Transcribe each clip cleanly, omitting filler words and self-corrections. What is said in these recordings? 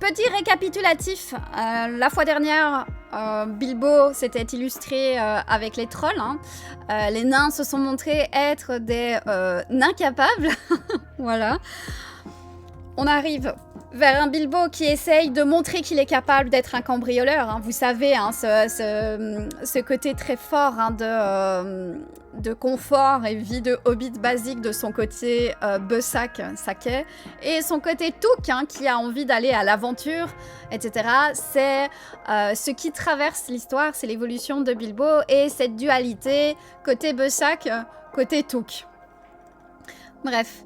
Petit récapitulatif, la fois dernière, Bilbo s'était illustré avec les trolls. Hein. Les nains se sont montrés être des nains capables. Voilà. On arrive vers un Bilbo qui essaye de montrer qu'il est capable d'être un cambrioleur. Hein. Vous savez, hein, ce côté très fort hein, de confort et vie de hobbit basique de son côté Bessac, Saquet, et son côté Touk, hein, qui a envie d'aller à l'aventure, etc. C'est ce qui traverse l'histoire, c'est l'évolution de Bilbo et cette dualité côté Bessac, côté Touk. Bref.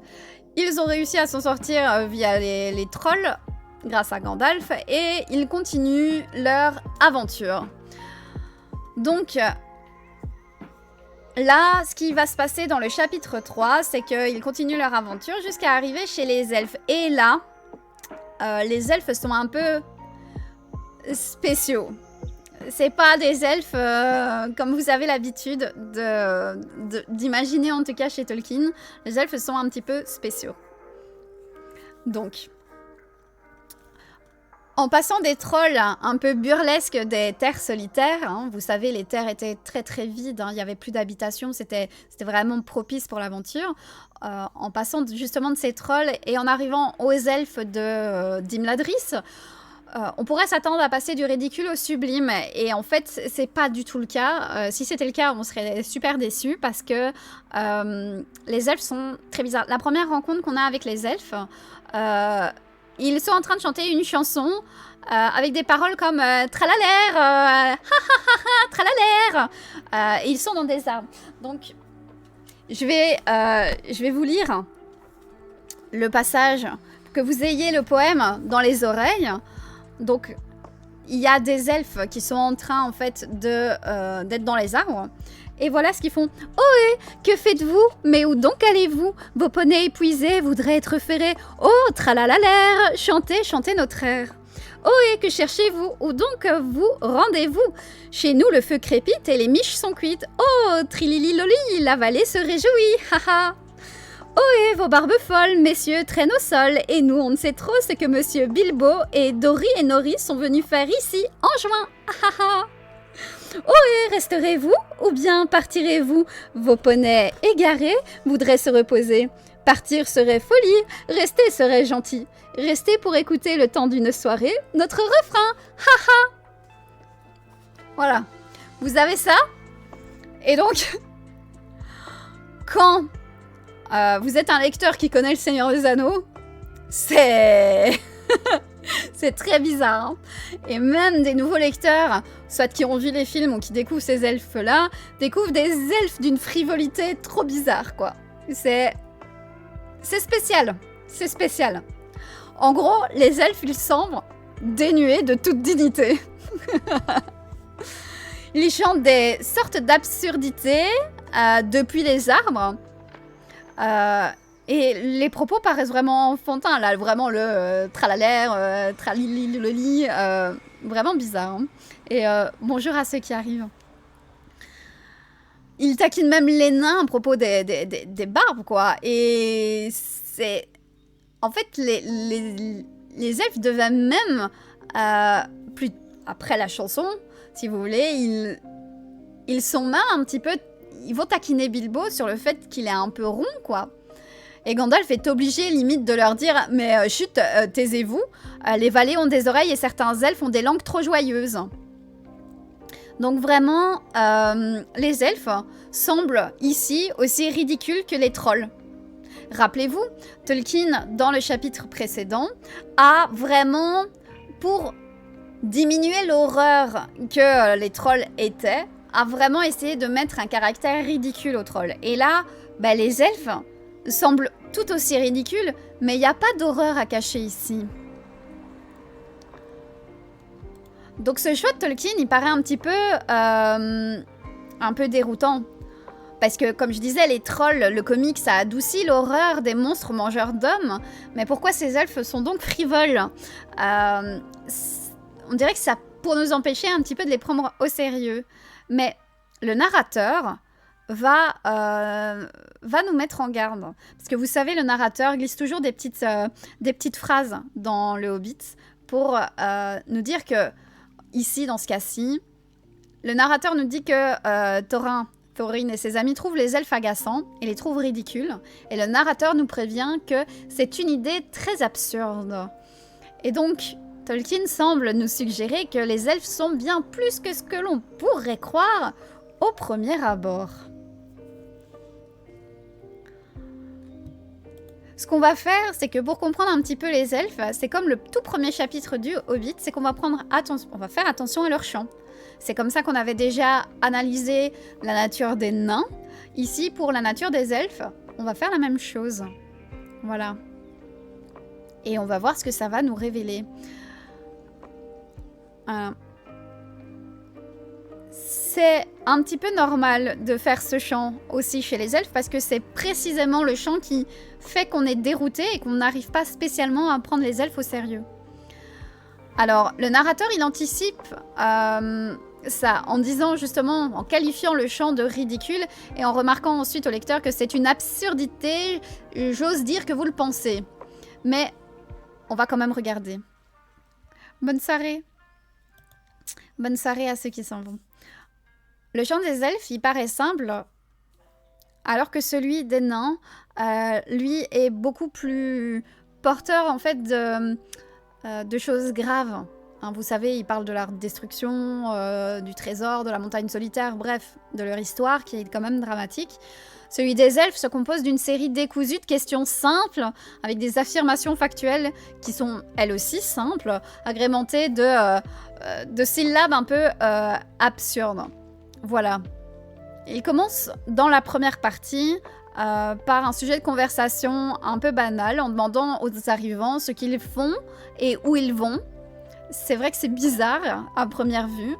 Ils ont réussi à s'en sortir via les trolls, grâce à Gandalf, et ils continuent leur aventure. Donc, là, ce qui va se passer dans le chapitre 3, c'est qu'ils continuent leur aventure jusqu'à arriver chez les elfes. Et là, les elfes sont un peu spéciaux. C'est pas des elfes comme vous avez l'habitude d'imaginer, en tout cas chez Tolkien. Les elfes sont un petit peu spéciaux. Donc, en passant des trolls un peu burlesques des terres solitaires, hein, vous savez, les terres étaient très très vides, hein, il n'y avait plus d'habitation, c'était vraiment propice pour l'aventure. En passant justement de ces trolls et en arrivant aux elfes d'Imladris, on pourrait s'attendre à passer du ridicule au sublime, et en fait, c'est pas du tout le cas. Si c'était le cas, on serait super déçus, parce que les elfes sont très bizarres. La première rencontre qu'on a avec les elfes, ils sont en train de chanter une chanson avec des paroles comme tralalaire, ha ha ha tralalaire. Et ils sont dans des arbres. Donc, je vais vous lire le passage, que vous ayez le poème dans les oreilles. Donc, il y a des elfes qui sont en train, en fait, d'être dans les arbres. Et voilà ce qu'ils font. « Ohé, que faites-vous? Mais où donc allez-vous? Vos poneys épuisés voudraient être ferrés. Oh, tralalalaire, chantez, chantez notre air. Ohé, que cherchez-vous? Où donc vous rendez-vous? Chez nous, le feu crépite et les miches sont cuites. Oh, trilili-loli, la vallée se réjouit, haha. Ohé, vos barbes folles, messieurs, traînent au sol, et nous, on ne sait trop ce que monsieur Bilbo et Dory et Nori sont venus faire ici, en juin, haha. Ohé, resterez-vous, ou bien partirez-vous? Vos poneys égarés voudraient se reposer. Partir serait folie, rester serait gentil. Rester pour écouter le temps d'une soirée, notre refrain, haha. Voilà, vous avez ça? Et donc, quand vous êtes un lecteur qui connaît le Seigneur des Anneaux, c'est... c'est très bizarre. Hein. Et même des nouveaux lecteurs, soit qui ont vu les films ou qui découvrent ces elfes-là, découvrent des elfes d'une frivolité trop bizarre, quoi. C'est spécial. C'est spécial. En gros, les elfes, ils semblent dénués de toute dignité. Ils chantent des sortes d'absurdités depuis les arbres. Et les propos paraissent vraiment enfantins, là, vraiment le tralalaire, tralililoli, vraiment bizarre. Hein. Et bonjour à ceux qui arrivent. Ils taquinent même les nains à propos des barbes, quoi. Et c'est... En fait, les elfes devaient même, après la chanson, si vous voulez, ils sont même un petit peu... Ils vont taquiner Bilbo sur le fait qu'il est un peu rond, quoi. Et Gandalf est obligé, limite, de leur dire « Mais chut, taisez-vous, les valets ont des oreilles et certains elfes ont des langues trop joyeuses. » Donc vraiment, les elfes semblent ici aussi ridicules que les trolls. Rappelez-vous, Tolkien, dans le chapitre précédent, a vraiment, pour diminuer l'horreur que les trolls étaient, a vraiment essayé de mettre un caractère ridicule aux trolls. Et là, bah, les elfes semblent tout aussi ridicules, mais il n'y a pas d'horreur à cacher ici. Donc ce choix de Tolkien, il paraît un peu déroutant. Parce que, comme je disais, les trolls, le comics, ça adoucit l'horreur des monstres mangeurs d'hommes. Mais pourquoi ces elfes sont donc frivoles? On dirait que ça pour nous empêcher un petit peu de les prendre au sérieux. Mais le narrateur va nous mettre en garde. Parce que vous savez, le narrateur glisse toujours des petites phrases dans le Hobbit pour nous dire que, ici, dans ce cas-ci, le narrateur nous dit que Thorin et ses amis trouvent les elfes agaçants et les trouvent ridicules. Et le narrateur nous prévient que c'est une idée très absurde. Et donc, Tolkien semble nous suggérer que les elfes sont bien plus que ce que l'on pourrait croire au premier abord. Ce qu'on va faire, c'est que pour comprendre un petit peu les elfes, c'est comme le tout premier chapitre du Hobbit, c'est qu'on va faire attention à leur chant. C'est comme ça qu'on avait déjà analysé la nature des nains. Ici, pour la nature des elfes, on va faire la même chose. Voilà. Et on va voir ce que ça va nous révéler. C'est un petit peu normal de faire ce chant aussi chez les elfes parce que c'est précisément le chant qui fait qu'on est dérouté et qu'on n'arrive pas spécialement à prendre les elfes au sérieux. Alors, le narrateur, il anticipe ça en disant justement, en qualifiant le chant de ridicule et en remarquant ensuite au lecteur que c'est une absurdité, j'ose dire que vous le pensez. Mais on va quand même regarder. Bonne soirée. Bonne soirée à ceux qui s'en vont. Le chant des elfes, il paraît simple, alors que celui des nains, lui, est beaucoup plus porteur en fait de choses graves. Hein, vous savez, il parle de la destruction, du trésor, de la montagne solitaire, bref, de leur histoire qui est quand même dramatique. Celui des elfes se compose d'une série décousues de questions simples, avec des affirmations factuelles qui sont elles aussi simples, agrémentées de syllabes un peu absurdes. Voilà. Il commence dans la première partie par un sujet de conversation un peu banal, en demandant aux arrivants ce qu'ils font et où ils vont. C'est vrai que c'est bizarre à première vue,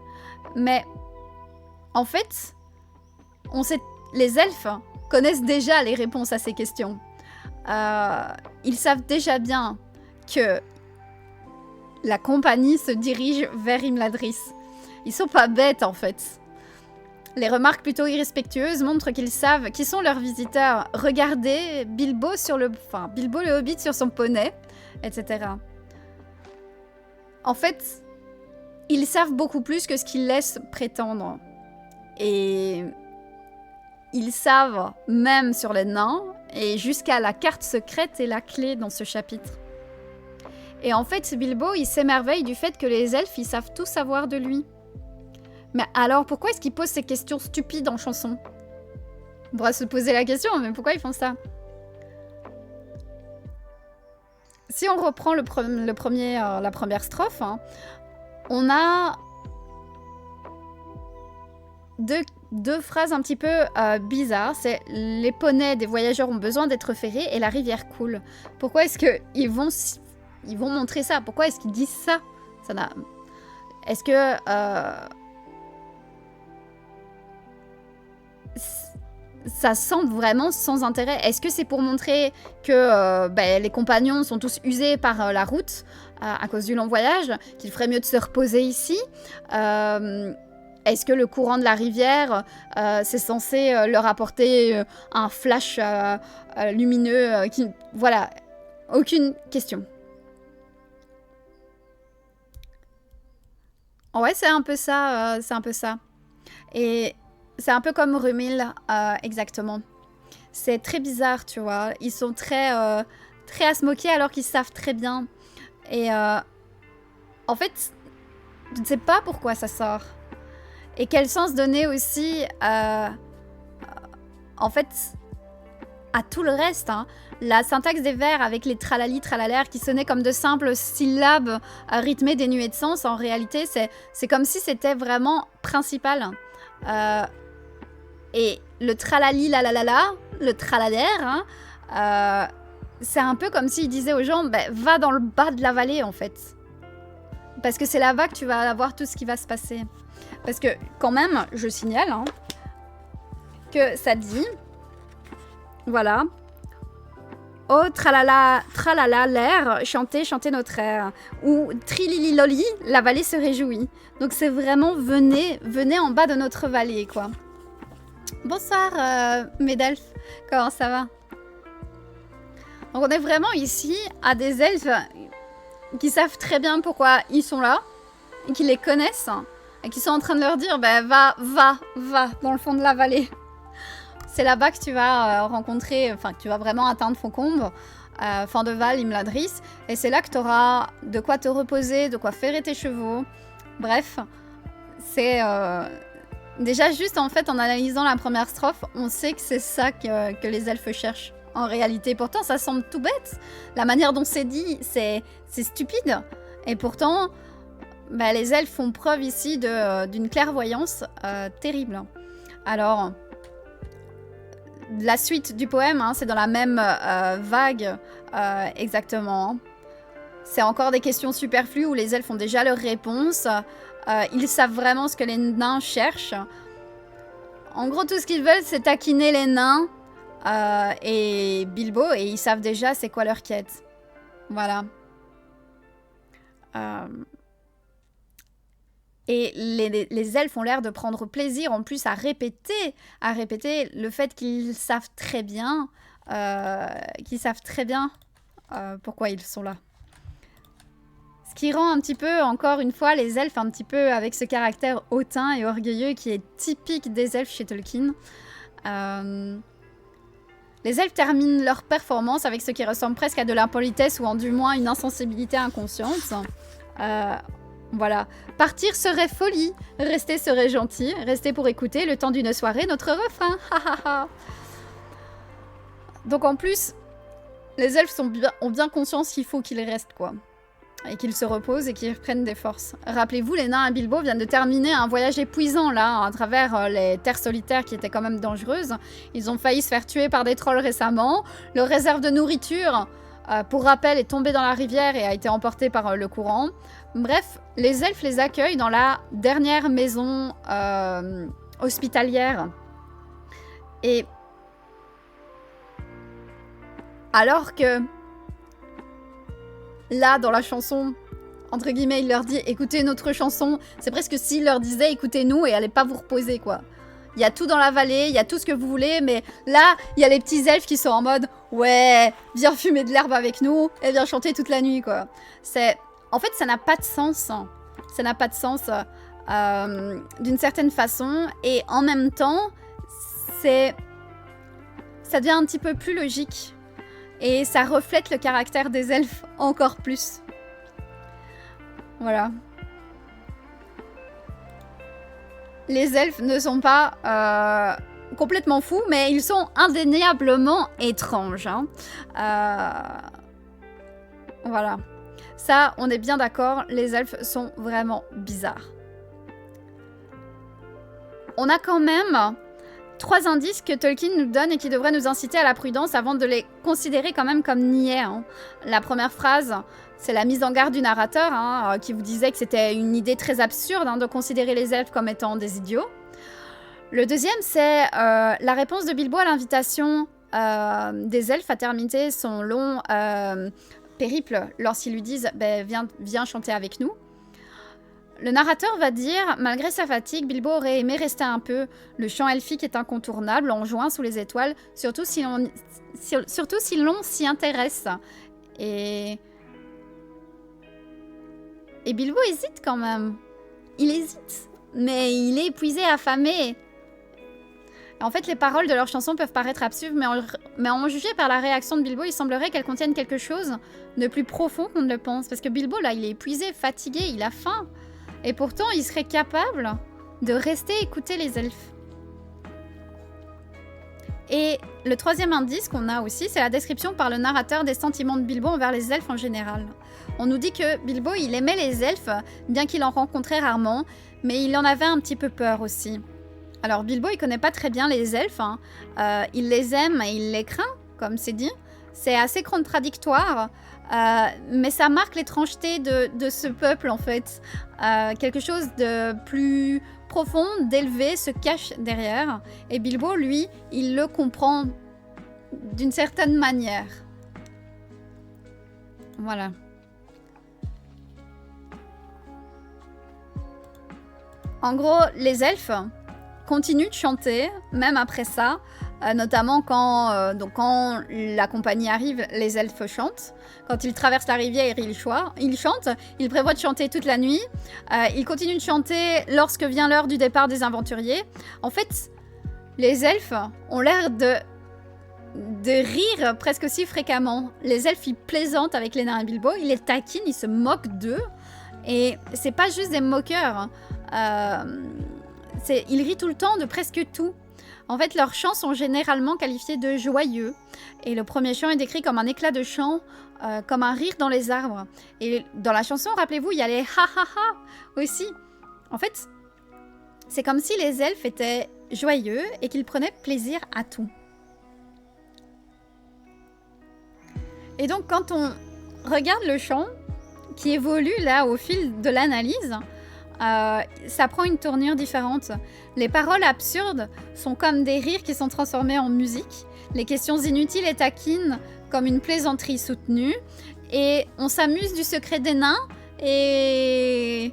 mais en fait, les elfes connaissent déjà les réponses à ces questions. Ils savent déjà bien que la compagnie se dirige vers Imladris. Ils sont pas bêtes en fait. Les remarques plutôt irrespectueuses montrent qu'ils savent qui sont leurs visiteurs. Regardez Bilbo le Hobbit sur son poney, etc. En fait, ils savent beaucoup plus que ce qu'ils laissent prétendre. Et ils savent même sur les nains, et jusqu'à la carte secrète et la clé dans ce chapitre. Et en fait, Bilbo, il s'émerveille du fait que les elfes, ils savent tout savoir de lui. Mais alors, pourquoi est-ce qu'ils posent ces questions stupides en chanson? On pourra se poser la question, mais pourquoi ils font ça? Si on reprend la première strophe, hein, on a deux phrases un petit peu bizarres. C'est les poneys des voyageurs ont besoin d'être ferrés et la rivière coule. Pourquoi est-ce qu'ils vont montrer ça? Pourquoi est-ce qu'ils disent ça? Est-ce que ça semble vraiment sans intérêt? Est-ce que c'est pour montrer que les compagnons sont tous usés par la route à cause du long voyage, qu'il ferait mieux de se reposer ici? Est-ce que le courant de la rivière, c'est censé leur apporter un flash lumineux Voilà, aucune question. Ouais, c'est un peu ça, Et c'est un peu comme Rumil, exactement. C'est très bizarre, tu vois. Ils sont très à se moquer alors qu'ils savent très bien. Et en fait, je ne sais pas pourquoi ça sort. Et quel sens donner aussi, en fait, à tout le reste. Hein. La syntaxe des vers avec les tralali, tralalaire qui sonnaient comme de simples syllabes rythmées dénuées de sens, en réalité, c'est comme si c'était vraiment principal. Et le tralali, la la la la, le tralalaire, hein, c'est un peu comme s'il disait aux gens, va dans le bas de la vallée, en fait. Parce que c'est là-bas que tu vas avoir tout ce qui va se passer. Parce que, quand même, je signale hein, que ça dit, voilà, oh tralala, tralala, l'air, chantez, chantez notre air. Ou trilili loli, la vallée se réjouit. Donc c'est vraiment, venez en bas de notre vallée, quoi. Bonsoir, Médelf, comment ça va? Donc on est vraiment ici à des elfes qui savent très bien pourquoi ils sont là, et qui les connaissent, et qui sont en train de leur dire, bah, va dans le fond de la vallée. C'est là-bas que tu vas rencontrer, enfin, que tu vas vraiment atteindre Faucombe, Fordeval, Imladris, et c'est là que tu auras de quoi te reposer, de quoi ferrer tes chevaux. Bref, c'est... déjà, juste en fait, en analysant la première strophe, on sait que c'est ça que les elfes cherchent. En réalité, pourtant, ça semble tout bête. La manière dont c'est dit, c'est stupide. Et pourtant, bah, les elfes font preuve ici d'une clairvoyance terrible. Alors, la suite du poème, hein, c'est dans la même vague exactement. C'est encore des questions superflues où les elfes ont déjà leurs réponses. Ils savent vraiment ce que les nains cherchent. En gros, tout ce qu'ils veulent, c'est taquiner les nains et Bilbo, et ils savent déjà c'est quoi leur quête. Voilà. Et les elfes ont l'air de prendre plaisir en plus à répéter le fait qu'ils savent très bien, pourquoi ils sont là. Ce qui rend un petit peu, encore une fois, les elfes un petit peu avec ce caractère hautain et orgueilleux qui est typique des elfes chez Tolkien. Les elfes terminent leur performance avec ce qui ressemble presque à de l'impolitesse ou en du moins une insensibilité inconsciente. Voilà. Partir serait folie, rester serait gentil, rester pour écouter le temps d'une soirée notre refrain. Donc en plus, les elfes ont bien conscience qu'il faut qu'ils restent, quoi. Et qu'ils se reposent et qu'ils reprennent des forces. Rappelez-vous, les nains et Bilbo viennent de terminer un voyage épuisant, là, à travers les terres solitaires qui étaient quand même dangereuses. Ils ont failli se faire tuer par des trolls récemment. Leur réserve de nourriture, pour rappel, est tombée dans la rivière et a été emportée par le courant. Bref, les elfes les accueillent dans la dernière maison hospitalière. Et alors que là, dans la chanson, entre guillemets, il leur dit « Écoutez notre chanson », c'est presque s'il leur disait « Écoutez-nous et allez pas vous reposer, quoi ». Il y a tout dans la vallée, il y a tout ce que vous voulez, mais là, il y a les petits elfes qui sont en mode « Ouais, viens fumer de l'herbe avec nous et viens chanter toute la nuit, quoi ». En fait, ça n'a pas de sens. Ça n'a pas de sens d'une certaine façon. Et en même temps, ça devient un petit peu plus logique. Et ça reflète le caractère des elfes encore plus. Voilà. Les elfes ne sont pas complètement fous, mais ils sont indéniablement étranges. Hein. Voilà. Ça, on est bien d'accord, les elfes sont vraiment bizarres. On a quand même 3 indices que Tolkien nous donne et qui devraient nous inciter à la prudence avant de les considérer quand même comme niais. Hein. La première phrase, c'est la mise en garde du narrateur, hein, qui vous disait que c'était une idée très absurde de considérer les elfes comme étant des idiots. Le deuxième, c'est la réponse de Bilbo à l'invitation des elfes à terminer son long périple lorsqu'ils lui disent bah, viens chanter avec nous. Le narrateur va dire, malgré sa fatigue, Bilbo aurait aimé rester un peu. Le chant elfique est incontournable, en juin sous les étoiles, surtout si l'on s'y intéresse. Et Bilbo hésite quand même. Il hésite, mais il est épuisé, affamé. En fait, les paroles de leur chanson peuvent paraître absurdes, mais en juger par la réaction de Bilbo, il semblerait qu'elles contiennent quelque chose de plus profond qu'on ne le pense. Parce que Bilbo, là, il est épuisé, fatigué, il a faim. Et pourtant, il serait capable de rester écouter les elfes. Et le troisième indice qu'on a aussi, c'est la description par le narrateur des sentiments de Bilbo envers les elfes en général. On nous dit que Bilbo, il aimait les elfes, bien qu'il en rencontrait rarement, mais il en avait un petit peu peur aussi. Alors Bilbo, il connaît pas très bien les elfes, hein. Il les aime et il les craint, comme c'est dit. C'est assez contradictoire, mais ça marque l'étrangeté de ce peuple, en fait. Quelque chose de plus profond, d'élevé, se cache derrière. Et Bilbo, lui, il le comprend d'une certaine manière. Voilà. En gros, les elfes continuent de chanter, même après ça. notamment quand la compagnie arrive, les elfes chantent. Quand ils traversent la rivière, ils chantent. Ils prévoient de chanter toute la nuit. Ils continuent de chanter lorsque vient l'heure du départ des aventuriers. En fait, les elfes ont l'air de rire presque aussi fréquemment. Les elfes, ils plaisantent avec les nains et Bilbo, ils les taquinent, ils se moquent d'eux. Et c'est pas juste des moqueurs. Ils rient tout le temps de presque tout. En fait, leurs chants sont généralement qualifiés de joyeux. Et le premier chant est décrit comme un éclat de chant, comme un rire dans les arbres. Et dans la chanson, rappelez-vous, il y a les ha ha ha aussi. En fait, c'est comme si les elfes étaient joyeux et qu'ils prenaient plaisir à tout. Et donc, quand on regarde le chant, qui évolue là au fil de l'analyse, ça prend une tournure différente. Les paroles absurdes sont comme des rires qui sont transformés en musique. Les questions inutiles et taquines comme une plaisanterie soutenue. Et on s'amuse du secret des nains et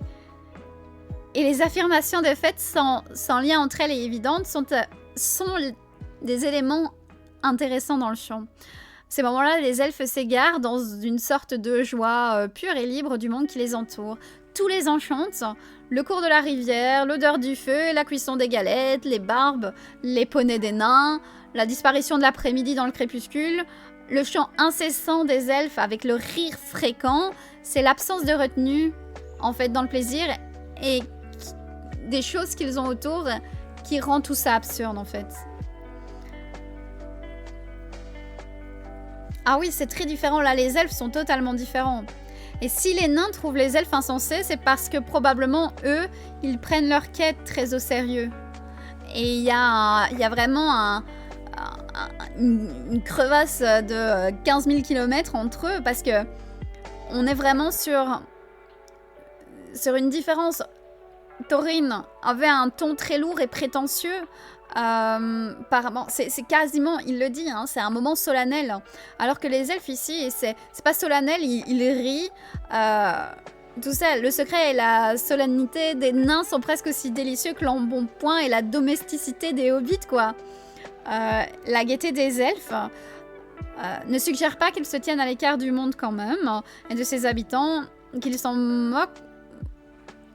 les affirmations des faits sans lien entre elles et évidentes sont des éléments intéressants dans le chant. Ces moments-là, les elfes s'égarent dans une sorte de joie pure et libre du monde qui les entoure. Tout les enchante. Le cours de la rivière, l'odeur du feu, la cuisson des galettes, les barbes, les poneys des nains, la disparition de l'après-midi dans le crépuscule, le chant incessant des elfes avec le rire fréquent, c'est l'absence de retenue, en fait, dans le plaisir et des choses qu'ils ont autour qui rend tout ça absurde, en fait. Ah oui, c'est très différent. Là, les elfes sont totalement différents. Et si les nains trouvent les elfes insensés, c'est parce que probablement, eux, ils prennent leur quête très au sérieux. Et il y a vraiment une crevasse de 15 000 km entre eux, parce que on est vraiment sur une différence. Thorin avait un ton très lourd et prétentieux. C'est quasiment, il le dit, hein, c'est un moment solennel. Alors que les elfes ici, c'est pas solennel, ils rient. Tout ça, le secret et la solennité des nains sont presque aussi délicieux que l'embonpoint et la domesticité des hobbits, quoi. La gaieté des elfes ne suggère pas qu'ils se tiennent à l'écart du monde quand même, et de ses habitants, qu'ils s'en moquent.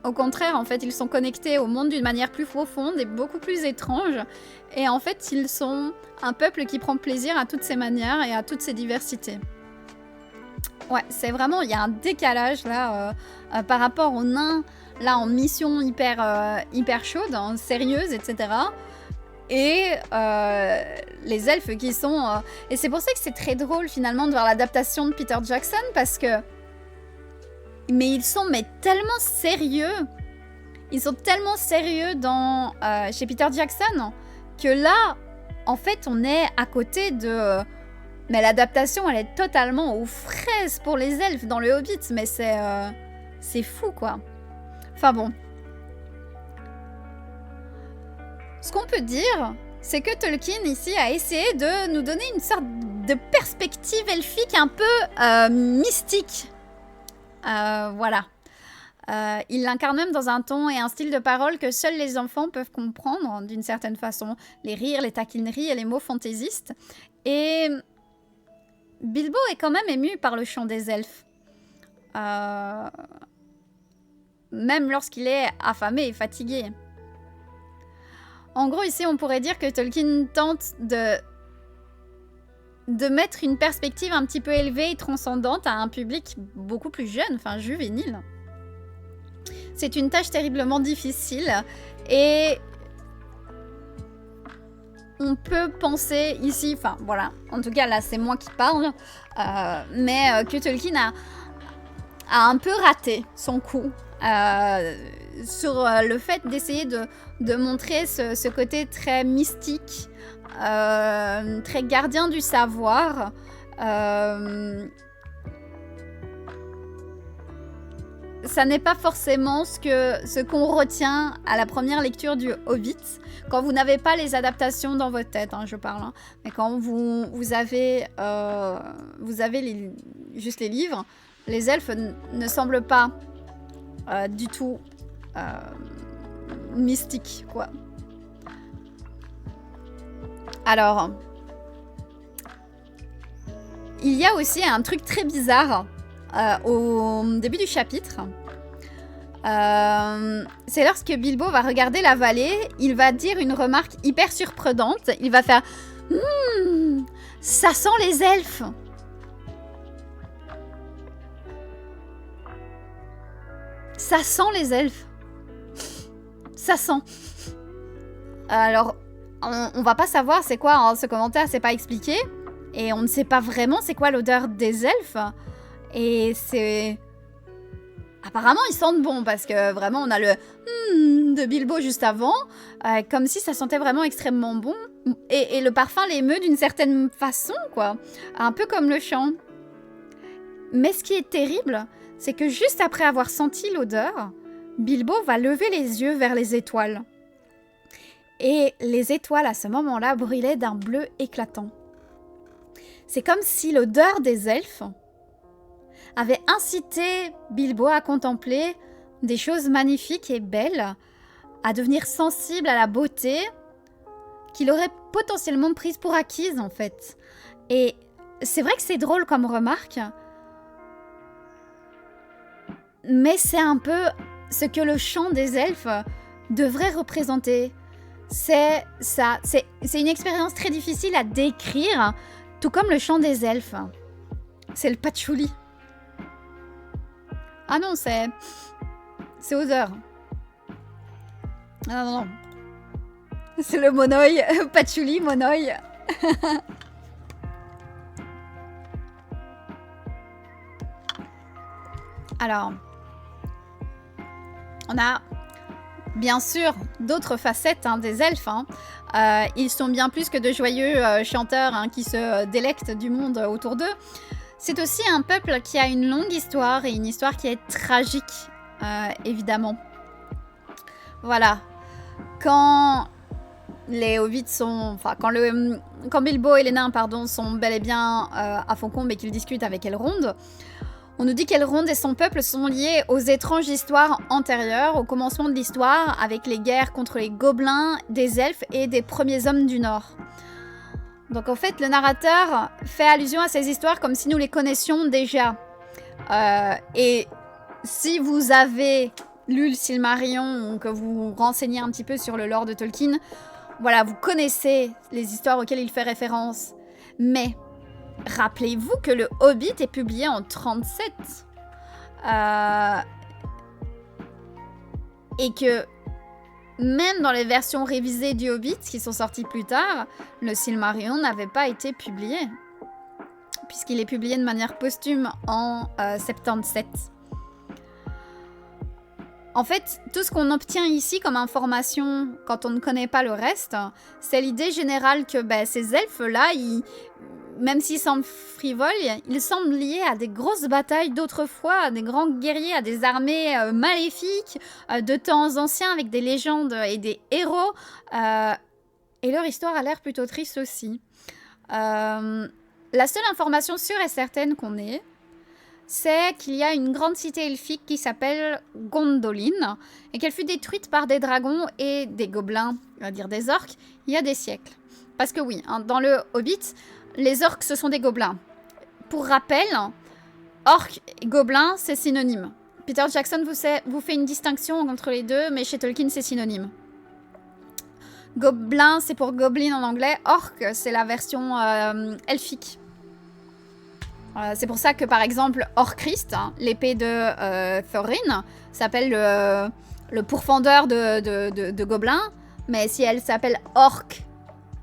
Au contraire, en fait, ils sont connectés au monde d'une manière plus profonde et beaucoup plus étrange. Et en fait, ils sont un peuple qui prend plaisir à toutes ses manières et à toutes ses diversités. Ouais, c'est vraiment, il y a un décalage là par rapport aux nains, là en mission hyper chaude, hein, sérieuse, etc. Et les elfes qui sont... Et c'est pour ça que c'est très drôle finalement de voir l'adaptation de Peter Jackson, parce que... Mais ils sont tellement sérieux. Ils sont tellement sérieux chez Peter Jackson que là, en fait, on est à côté de... Mais l'adaptation, elle est totalement aux fraises pour les elfes dans le Hobbit. Mais c'est fou, quoi. Enfin bon. Ce qu'on peut dire, c'est que Tolkien, ici, a essayé de nous donner une sorte de perspective elfique un peu mystique. Voilà. Il l'incarne même dans un ton et un style de parole que seuls les enfants peuvent comprendre, d'une certaine façon. Les rires, les taquineries et les mots fantaisistes. Et Bilbo est quand même ému par le chant des elfes. Même lorsqu'il est affamé et fatigué. En gros, ici, on pourrait dire que Tolkien tente de mettre une perspective un petit peu élevée et transcendante à un public beaucoup plus jeune, enfin juvénile. C'est une tâche terriblement difficile et on peut penser ici, enfin voilà, en tout cas là c'est moi qui parle, mais que Tolkien a un peu raté son coup sur le fait d'essayer de montrer ce côté très mystique, très gardien du savoir. Ça n'est pas forcément ce qu'on retient à la première lecture du Hobbit, quand vous n'avez pas les adaptations dans votre tête, hein, je parle. Hein. Mais quand vous avez juste les livres, les elfes ne semblent pas du tout mystiques, quoi. Alors, il y a aussi un truc très bizarre au début du chapitre. C'est lorsque Bilbo va regarder la vallée, il va dire une remarque hyper surprenante. Il va faire ça sent les elfes. Ça sent les elfes. Ça sent. Alors, on va pas savoir c'est quoi hein, ce commentaire, c'est pas expliqué. Et on ne sait pas vraiment c'est quoi l'odeur des elfes. Et c'est... Apparemment, ils sentent bon parce que vraiment, on a le de Bilbo juste avant. Comme si ça sentait vraiment extrêmement bon. Et le parfum l'émeut d'une certaine façon, quoi. Un peu comme le chant. Mais ce qui est terrible, c'est que juste après avoir senti l'odeur, Bilbo va lever les yeux vers les étoiles. Et les étoiles, à ce moment-là, brillaient d'un bleu éclatant. C'est comme si l'odeur des elfes avait incité Bilbo à contempler des choses magnifiques et belles, à devenir sensible à la beauté qu'il aurait potentiellement prise pour acquise, en fait. Et c'est vrai que c'est drôle comme remarque, mais c'est un peu ce que le chant des elfes devrait représenter. C'est ça, c'est une expérience très difficile à décrire, tout comme le chant des elfes. C'est le patchouli. Ah non, c'est odeur. Ah non, non. C'est le monoï, patchouli, monoï. Alors, on a bien sûr d'autres facettes hein, des elfes. Hein. Ils sont bien plus que de joyeux chanteurs hein, qui se délectent du monde autour d'eux. C'est aussi un peuple qui a une longue histoire et une histoire qui est tragique, évidemment. Voilà. Quand les hobbits sont... Enfin, quand Bilbo et les nains, pardon, sont bel et bien à Foncombe et qu'ils discutent avec Elrond, on nous dit qu'Elrond et son peuple sont liés aux étranges histoires antérieures, au commencement de l'histoire, avec les guerres contre les gobelins, des elfes et des premiers hommes du Nord. Donc en fait, le narrateur fait allusion à ces histoires comme si nous les connaissions déjà. Et si vous avez lu le Silmarillion ou que vous vous renseignez un petit peu sur le lore de Tolkien, voilà, vous connaissez les histoires auxquelles il fait référence. Mais rappelez-vous que le Hobbit est publié en 37. Et que même dans les versions révisées du Hobbit qui sont sorties plus tard, le Silmarillion n'avait pas été publié. Puisqu'il est publié de manière posthume en 77. En fait, tout ce qu'on obtient ici comme information quand on ne connaît pas le reste, c'est l'idée générale que ces elfes-là, même s'ils semblent frivoles, ils semblent liés à des grosses batailles d'autrefois, à des grands guerriers, à des armées maléfiques, de temps anciens avec des légendes et des héros. Et leur histoire a l'air plutôt triste aussi. La seule information sûre et certaine qu'on ait, c'est qu'il y a une grande cité elfique qui s'appelle Gondolin et qu'elle fut détruite par des dragons et des gobelins, on va dire des orques, il y a des siècles. Parce que oui, hein, dans le Hobbit, les orques, ce sont des gobelins. Pour rappel, orques et gobelins, c'est synonyme. Peter Jackson vous fait une distinction entre les deux, mais chez Tolkien, c'est synonyme. Gobelin, c'est pour goblin en anglais. Orc, c'est la version elfique. C'est pour ça que, par exemple, Orcrist, hein, l'épée de Thorin, s'appelle le pourfendeur de gobelins. Mais si elle s'appelle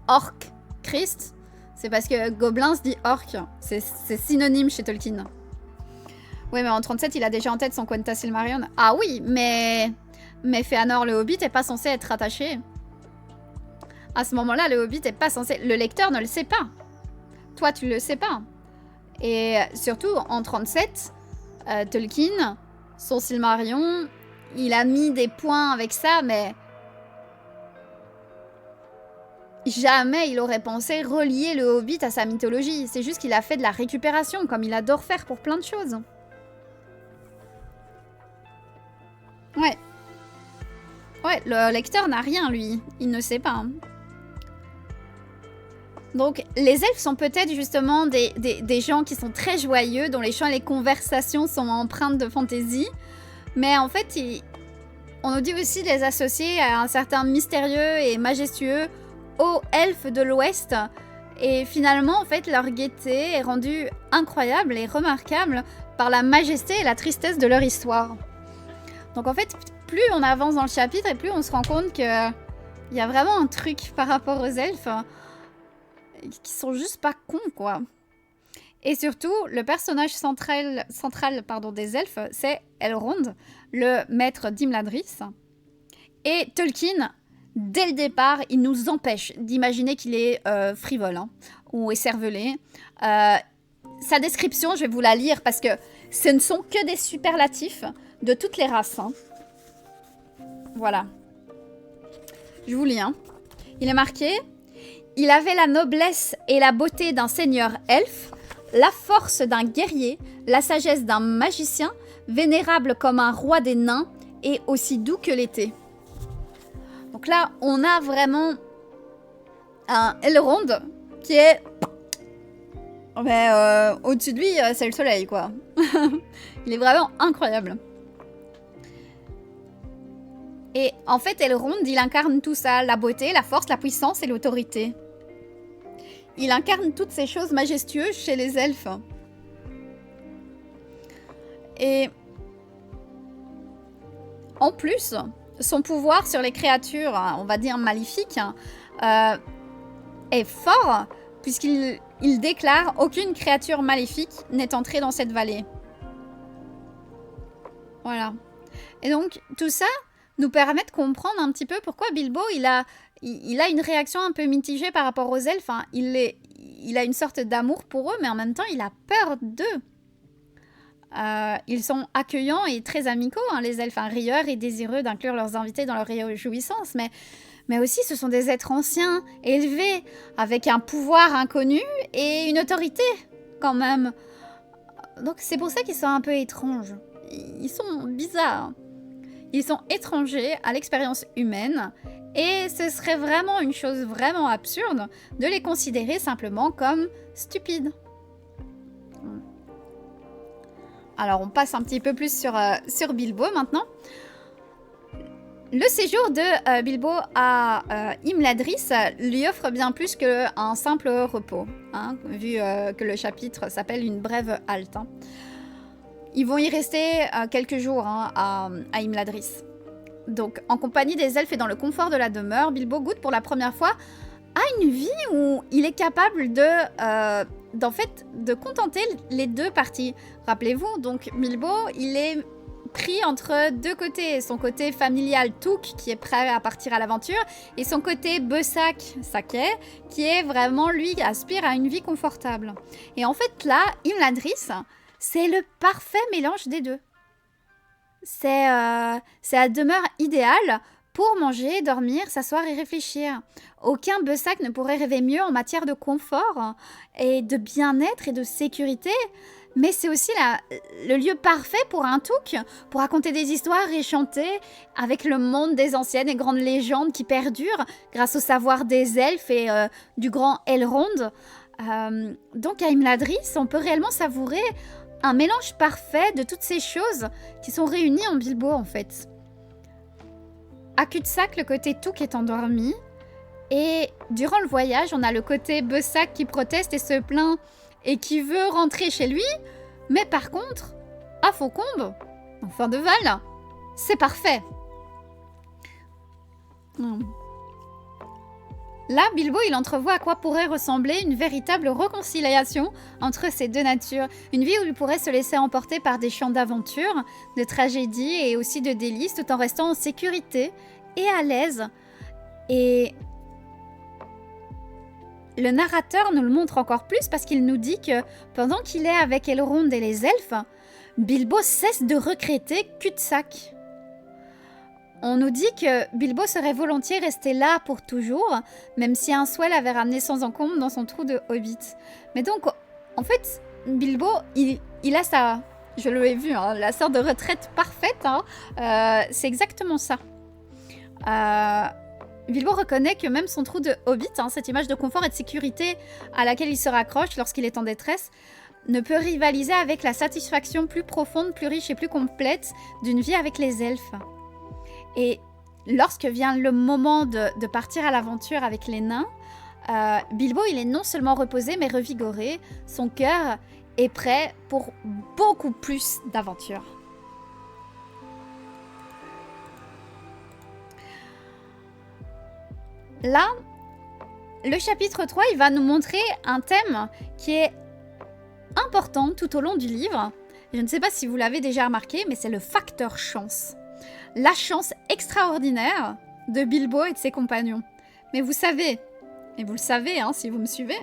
Orc-Christ, c'est parce que gobelin se dit orc. C'est synonyme chez Tolkien. Oui, mais en 37, il a déjà en tête son Quenta Silmarillion. Ah oui, mais Fëanor le Hobbit est pas censé être rattaché. À ce moment-là, le Hobbit est pas censé... Le lecteur ne le sait pas. Toi, tu le sais pas. Et surtout, en 37, Tolkien, son Silmarillion, il a mis des points avec ça, mais... jamais il aurait pensé relier le Hobbit à sa mythologie. C'est juste qu'il a fait de la récupération, comme il adore faire pour plein de choses. Ouais. Ouais, le lecteur n'a rien, lui. Il ne sait pas. Hein. Donc, les elfes sont peut-être justement des gens qui sont très joyeux, dont les chants et les conversations sont empreintes de fantaisie. Mais en fait, on nous dit aussi de les associer à un certain mystérieux et majestueux haut elfe de l'Ouest. Et finalement, en fait, leur gaieté est rendue incroyable et remarquable par la majesté et la tristesse de leur histoire. Donc en fait, plus on avance dans le chapitre et plus on se rend compte qu'il y a vraiment un truc par rapport aux elfes qui sont juste pas cons, quoi. Et surtout, le personnage central des elfes, c'est Elrond, le maître d'Imladris. Et Tolkien, dès le départ, il nous empêche d'imaginer qu'il est frivole ou écervelé. Sa description, je vais vous la lire parce que ce ne sont que des superlatifs de toutes les races. Voilà. Je vous lis. Il est marqué « Il avait la noblesse et la beauté d'un seigneur elfe, la force d'un guerrier, la sagesse d'un magicien, vénérable comme un roi des nains et aussi doux que l'été. » Donc là, on a vraiment un Elrond qui est... au-dessus de lui, c'est le soleil, quoi. Il est vraiment incroyable. Et en fait, Elrond, il incarne tout ça, la beauté, la force, la puissance et l'autorité. Il incarne toutes ces choses majestueuses chez les elfes. Et en plus, son pouvoir sur les créatures, on va dire maléfiques, est fort, puisqu'il déclare « Aucune créature maléfique n'est entrée dans cette vallée ». Voilà. Et donc, tout ça nous permet de comprendre un petit peu pourquoi Bilbo, il a une réaction un peu mitigée par rapport aux elfes. Il a une sorte d'amour pour eux, mais en même temps, il a peur d'eux. Ils sont accueillants et très amicaux, les elfes, rieurs et désireux d'inclure leurs invités dans leurs réjouissances, mais aussi ce sont des êtres anciens, élevés, avec un pouvoir inconnu et une autorité, quand même. Donc c'est pour ça qu'ils sont un peu étranges. Ils sont bizarres. Ils sont étrangers à l'expérience humaine, et ce serait vraiment une chose vraiment absurde de les considérer simplement comme stupides. Alors on passe un petit peu plus sur Bilbo maintenant. Le séjour de Bilbo à Imladris lui offre bien plus qu'un simple repos, vu que le chapitre s'appelle une brève halte. Ils vont y rester quelques jours à Imladris. Donc, en compagnie des elfes et dans le confort de la demeure, Bilbo goûte pour la première fois à une vie où il est capable de contenter les deux parties. Rappelez-vous, donc Bilbo, il est pris entre deux côtés. Son côté familial Touk, qui est prêt à partir à l'aventure, et son côté Besac, Saquet, qui est vraiment, lui, aspire à une vie confortable. Et en fait, là, Imladris, c'est le parfait mélange des deux. C'est la demeure idéale pour manger, dormir, s'asseoir et réfléchir. Aucun Besac ne pourrait rêver mieux en matière de confort et de bien-être et de sécurité. Mais c'est aussi le lieu parfait pour un Touk, pour raconter des histoires et chanter avec le monde des anciennes et grandes légendes qui perdurent grâce au savoir des elfes et du grand Elrond. Donc à Imladris, on peut réellement savourer un mélange parfait de toutes ces choses qui sont réunies en Bilbo, en fait. À Cul-de-sac, le côté Touk est endormi. Et durant le voyage, on a le côté Besac qui proteste et se plaint et qui veut rentrer chez lui. Mais par contre, à Faucombe, en fin de Val, c'est parfait. Là, Bilbo, il entrevoit à quoi pourrait ressembler une véritable réconciliation entre ces deux natures. Une vie où il pourrait se laisser emporter par des chants d'aventure, de tragédie et aussi de délices, tout en restant en sécurité et à l'aise. Et le narrateur nous le montre encore plus parce qu'il nous dit que pendant qu'il est avec Elrond et les elfes, Bilbo cesse de regretter Cul-de-sac. On nous dit que Bilbo serait volontiers resté là pour toujours, même si un souhait l'avait ramené sans encombre dans son trou de hobbit. Mais donc, en fait, Bilbo, il a sa... Je l'ai vu, la sorte de retraite parfaite. C'est exactement ça. Bilbo reconnaît que même son trou de hobbit, cette image de confort et de sécurité à laquelle il se raccroche lorsqu'il est en détresse, ne peut rivaliser avec la satisfaction plus profonde, plus riche et plus complète d'une vie avec les elfes. Et lorsque vient le moment de partir à l'aventure avec les nains, Bilbo, il est non seulement reposé, mais revigoré. Son cœur est prêt pour beaucoup plus d'aventures. Là, le chapitre 3, il va nous montrer un thème qui est important tout au long du livre. Je ne sais pas si vous l'avez déjà remarqué, mais c'est le facteur chance. La chance extraordinaire de Bilbo et de ses compagnons. Mais vous savez, et vous le savez si vous me suivez,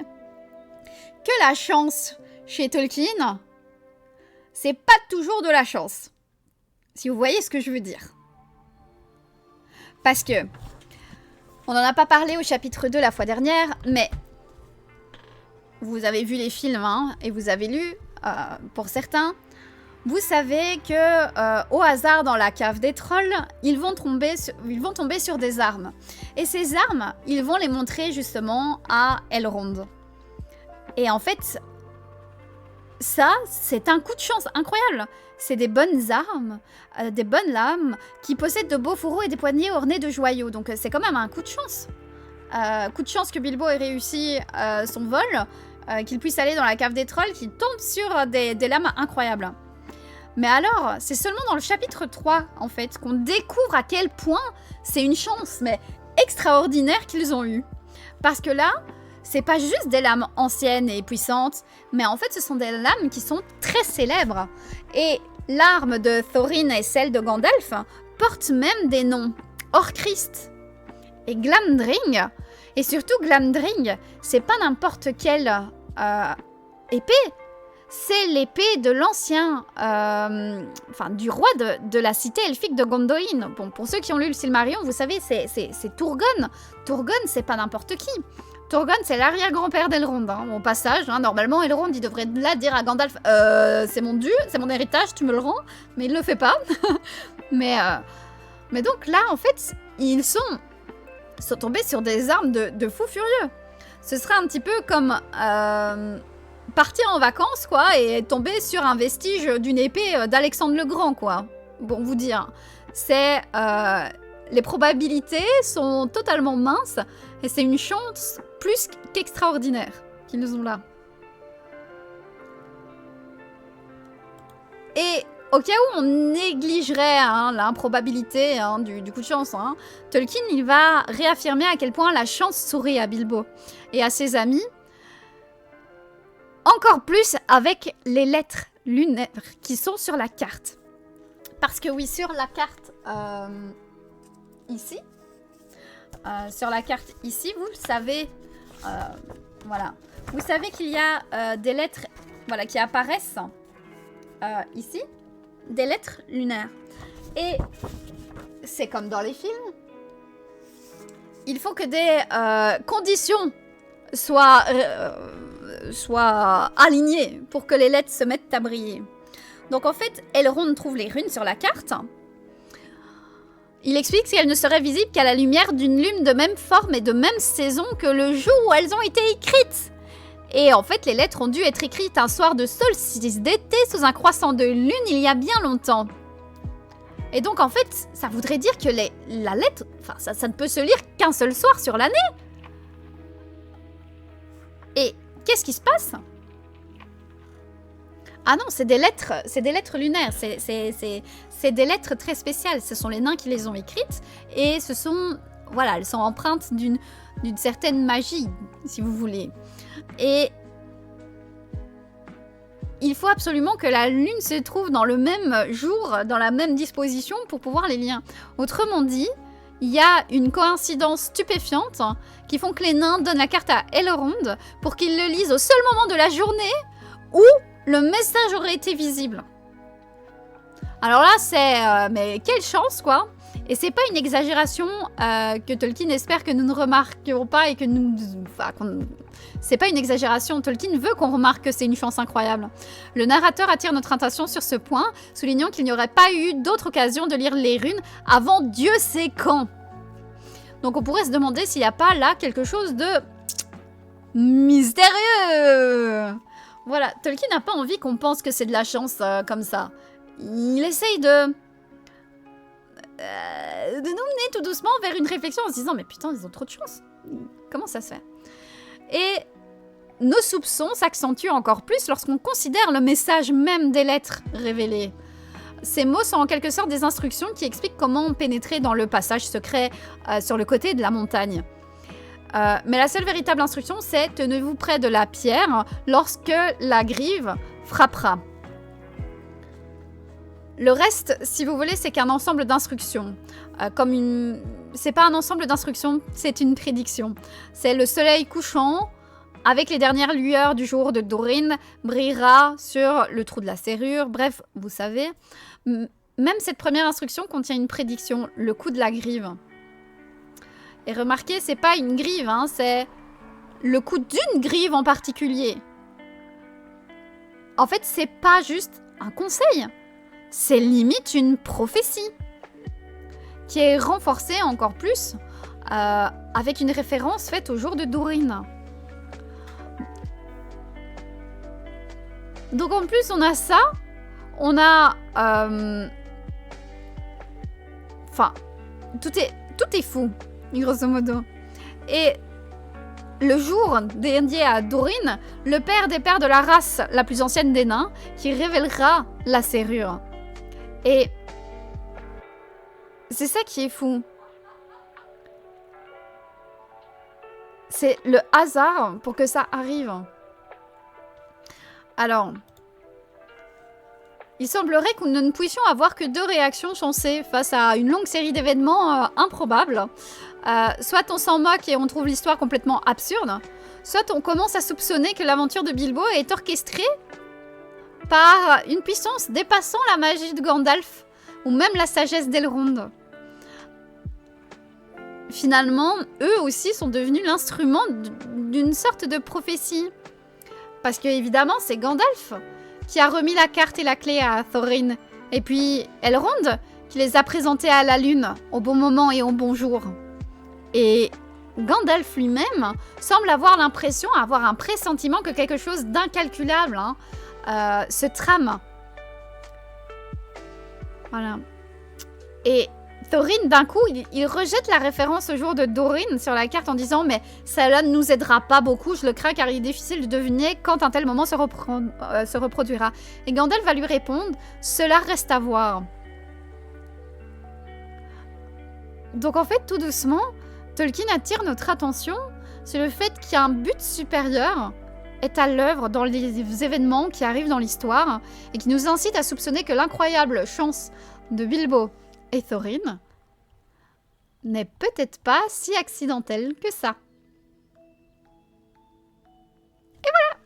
que la chance chez Tolkien, c'est pas toujours de la chance. Si vous voyez ce que je veux dire. Parce que on n'en a pas parlé au chapitre 2 la fois dernière, mais vous avez vu les films et vous avez lu, pour certains, vous savez que au hasard dans la cave des trolls, ils vont tomber sur des armes. Et ces armes, ils vont les montrer justement à Elrond. Et en fait, ça, c'est un coup de chance incroyable. C'est des bonnes armes, des bonnes lames, qui possèdent de beaux fourreaux et des poignets ornés de joyaux. Donc c'est quand même un coup de chance. Coup de chance que Bilbo ait réussi son vol, qu'il puisse aller dans la cave des trolls, qu'il tombe sur des lames incroyables. Mais alors, c'est seulement dans le chapitre 3, en fait, qu'on découvre à quel point c'est une chance, mais extraordinaire qu'ils ont eue. Parce que là, c'est pas juste des lames anciennes et puissantes, mais en fait, ce sont des lames qui sont très célèbres. Et l'arme de Thorin et celle de Gandalf portent même des noms. Orcrist et Glamdring. Et surtout, Glamdring, c'est pas n'importe quelle épée. C'est l'épée de l'ancien, du roi de la cité elfique de Gondolin. Bon, pour ceux qui ont lu le Silmarillion, vous savez, c'est Turgon. Turgon, c'est pas n'importe qui. Turgon, c'est l'arrière-grand-père d'Elrond. Au passage, normalement, Elrond, il devrait là dire à Gandalf c'est mon dû, c'est mon héritage, tu me le rends. Mais il le fait pas. mais donc là, en fait, ils sont tombés sur des armes de fous furieux. Ce serait un petit peu comme partir en vacances, quoi, et tomber sur un vestige d'une épée d'Alexandre le Grand, quoi. Pour vous dire. C'est... les probabilités sont totalement minces, et c'est une chance plus qu'extraordinaire qu'ils ont là. Et au cas où on négligerait l'improbabilité du coup de chance, Tolkien il va réaffirmer à quel point la chance sourit à Bilbo et à ses amis, encore plus avec les lettres lunaires qui sont sur la carte. Parce que oui, sur la carte ici, vous le savez, voilà. Vous savez qu'il y a des lettres qui apparaissent ici, des lettres lunaires. Et c'est comme dans les films. Il faut que des conditions soient alignées pour que les lettres se mettent à briller. Donc en fait, Elrond trouve les runes sur la carte. Il explique qu'elles ne seraient visibles qu'à la lumière d'une lune de même forme et de même saison que le jour où elles ont été écrites. Et en fait, les lettres ont dû être écrites un soir de solstice d'été sous un croissant de lune il y a bien longtemps. Et donc en fait, ça voudrait dire que la lettre, ça ne peut se lire qu'un seul soir sur l'année. Et qu'est-ce qui se passe ? Ah non, c'est des lettres lunaires, c'est des lettres très spéciales. Ce sont les nains qui les ont écrites et ce sont, elles sont empreintes d'une certaine magie, si vous voulez. Et il faut absolument que la lune se trouve dans le même jour, dans la même disposition pour pouvoir les lire. Autrement dit, il y a une coïncidence stupéfiante qui font que les nains donnent la carte à Elrond pour qu'il le lise au seul moment de la journée où le message aurait été visible. Alors là, c'est... mais quelle chance, quoi. Et c'est pas une exagération que Tolkien espère que nous ne remarquerons pas et que nous... c'est pas une exagération. Tolkien veut qu'on remarque que c'est une chance incroyable. Le narrateur attire notre attention sur ce point, soulignant qu'il n'y aurait pas eu d'autre occasion de lire les runes avant Dieu sait quand. Donc on pourrait se demander s'il n'y a pas là quelque chose de mystérieux. Voilà, Tolkien n'a pas envie qu'on pense que c'est de la chance comme ça. Il essaye de nous mener tout doucement vers une réflexion en se disant mais putain, ils ont trop de chance. Comment ça se fait? Et nos soupçons s'accentuent encore plus lorsqu'on considère le message même des lettres révélées. Ces mots sont en quelque sorte des instructions qui expliquent comment pénétrer dans le passage secret sur le côté de la montagne. Mais la seule véritable instruction, c'est « Tenez-vous près de la pierre lorsque la grive frappera ». Le reste, si vous voulez, c'est qu'un ensemble d'instructions. C'est pas un ensemble d'instructions, c'est une prédiction. C'est le soleil couchant, avec les dernières lueurs du jour de Dorin, brillera sur le trou de la serrure. Bref, vous savez, même cette première instruction contient une prédiction, le coup de la grive. Et remarquez, c'est pas une grive, hein, c'est le coup d'une grive en particulier. En fait, c'est pas juste un conseil, c'est limite une prophétie qui est renforcée encore plus avec une référence faite au jour de Dorin. Donc en plus, on a ça, on a... Enfin, tout est fou, grosso modo. Et le jour dédié à Dorin, le père des pères de la race la plus ancienne des nains, qui révélera la serrure. Et c'est ça qui est fou. C'est le hasard pour que ça arrive. Alors, il semblerait que nous ne puissions avoir que deux réactions sensées face à une longue série d'événements improbables. Soit on s'en moque et on trouve l'histoire complètement absurde, soit on commence à soupçonner que l'aventure de Bilbo est orchestrée par une puissance dépassant la magie de Gandalf, ou même la sagesse d'Elrond. Finalement, eux aussi sont devenus l'instrument d'une sorte de prophétie. Parce que, évidemment, c'est Gandalf qui a remis la carte et la clé à Thorin. Et puis, Elrond qui les a présentés à la lune, au bon moment et au bon jour. Et Gandalf lui-même semble avoir l'impression, avoir un pressentiment que quelque chose d'incalculable se trame. Voilà. Et Thorin, d'un coup, il rejette la référence au jour de Dorin sur la carte en disant « Mais cela ne nous aidera pas beaucoup, je le crains car il est difficile de deviner quand un tel moment se reproduira. » Et Gandalf va lui répondre « Cela reste à voir. » Donc en fait, tout doucement, Tolkien attire notre attention sur le fait qu'un but supérieur est à l'œuvre dans les événements qui arrivent dans l'histoire et qui nous incite à soupçonner que l'incroyable chance de Bilbo et Thorin n'est peut-être pas si accidentelle que ça. Et voilà.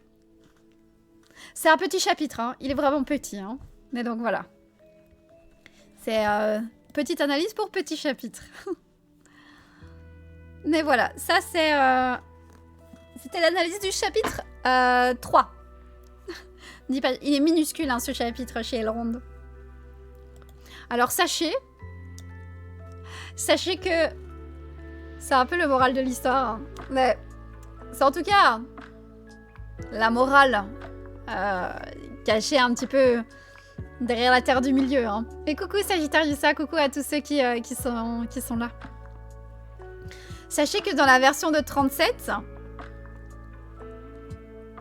C'est un petit chapitre, hein. Il est vraiment petit, hein. Mais donc voilà. C'est petite analyse pour petit chapitre. Mais voilà, ça c'est... C'était l'analyse du chapitre 3. Il est minuscule, hein, ce chapitre chez Elrond. Alors sachez que c'est un peu le moral de l'histoire. Hein. Mais c'est en tout cas la morale cachée un petit peu derrière la terre du milieu. Hein. Et coucou Sagittariusa, coucou à tous ceux qui sont là. Sachez que dans la version de 37,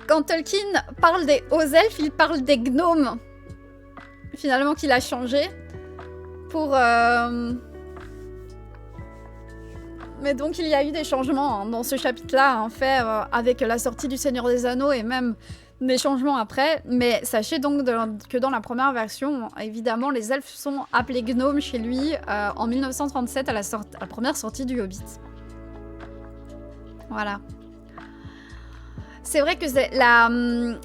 quand Tolkien parle des hauts elfes, il parle des gnomes. Finalement qu'il a changé. Mais donc il y a eu des changements dans ce chapitre-là, fait avec la sortie du Seigneur des Anneaux et même des changements après. Mais sachez donc que dans la première version, évidemment, les elfes sont appelés gnomes chez lui en 1937 à la première sortie du Hobbit. Voilà. C'est vrai que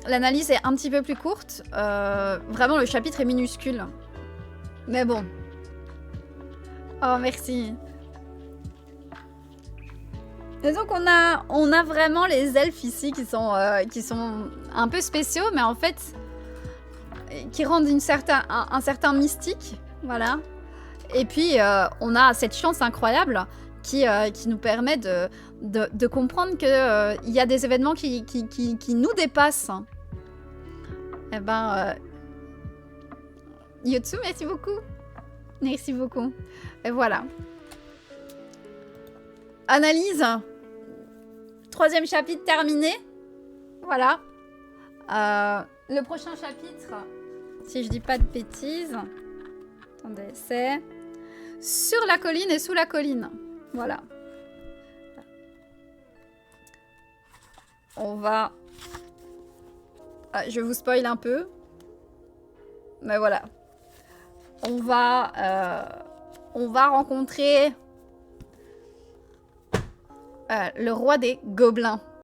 l'analyse est un petit peu plus courte. Vraiment, le chapitre est minuscule. Mais bon. Oh, merci. Et donc, on a vraiment les elfes ici qui sont un peu spéciaux, mais en fait, qui rendent un certain mystique. Voilà. Et puis, on a cette chance incroyable qui nous permet de comprendre qu'il y a des événements qui nous dépassent. Eh ben, Yotsu, merci beaucoup. Merci beaucoup. Et voilà. Analyse. 3e chapitre terminé. Voilà. Le prochain chapitre, si je dis pas de bêtises, attendez, c'est sur la colline et sous la colline. Voilà. On va... je vous spoil un peu. Mais voilà. On va rencontrer le roi des gobelins.